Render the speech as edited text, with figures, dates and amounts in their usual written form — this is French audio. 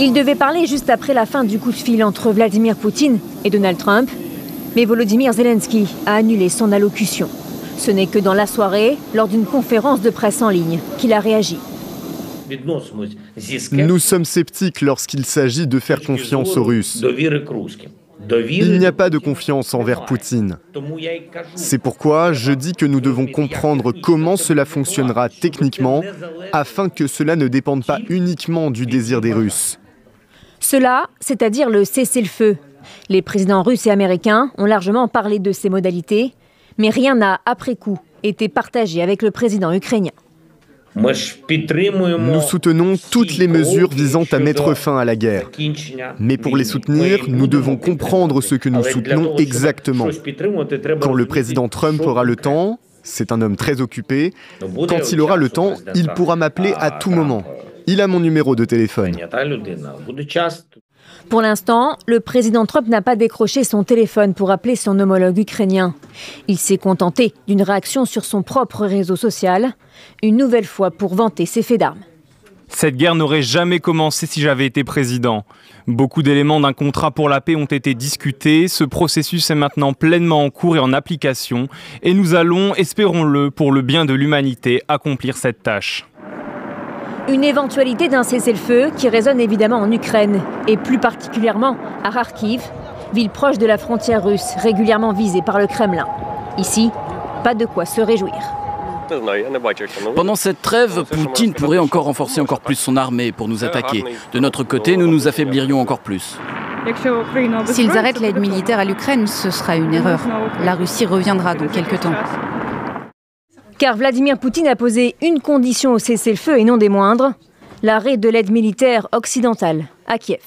Il devait parler juste après la fin du coup de fil entre Vladimir Poutine et Donald Trump, mais Volodymyr Zelensky a annulé son allocution. Ce n'est que dans la soirée, lors d'une conférence de presse en ligne, qu'il a réagi. Nous sommes sceptiques lorsqu'il s'agit de faire confiance aux Russes. Il n'y a pas de confiance envers Poutine. C'est pourquoi je dis que nous devons comprendre comment cela fonctionnera techniquement afin que cela ne dépende pas uniquement du désir des Russes. Cela, c'est-à-dire le cessez-le-feu. Les présidents russes et américains ont largement parlé de ces modalités, mais rien n'a, après coup, été partagé avec le président ukrainien. Nous soutenons toutes les mesures visant à mettre fin à la guerre. Mais pour les soutenir, nous devons comprendre ce que nous soutenons exactement. Quand le président Trump aura le temps, c'est un homme très occupé, quand il aura le temps, il pourra m'appeler à tout moment. Il a mon numéro de téléphone. Pour l'instant, le président Trump n'a pas décroché son téléphone pour appeler son homologue ukrainien. Il s'est contenté d'une réaction sur son propre réseau social, une nouvelle fois pour vanter ses faits d'armes. Cette guerre n'aurait jamais commencé si j'avais été président. Beaucoup d'éléments d'un contrat pour la paix ont été discutés. Ce processus est maintenant pleinement en cours et en application. Et nous allons, espérons-le, pour le bien de l'humanité, accomplir cette tâche. Une éventualité d'un cessez-le-feu qui résonne évidemment en Ukraine, et plus particulièrement à Kharkiv, ville proche de la frontière russe, régulièrement visée par le Kremlin. Ici, pas de quoi se réjouir. Pendant cette trêve, Poutine pourrait encore renforcer encore plus son armée pour nous attaquer. De notre côté, nous nous affaiblirions encore plus. S'ils arrêtent l'aide militaire à l'Ukraine, ce sera une erreur. La Russie reviendra dans quelques temps. Car Vladimir Poutine a posé une condition au cessez-le-feu et non des moindres, l'arrêt de l'aide militaire occidentale à Kiev.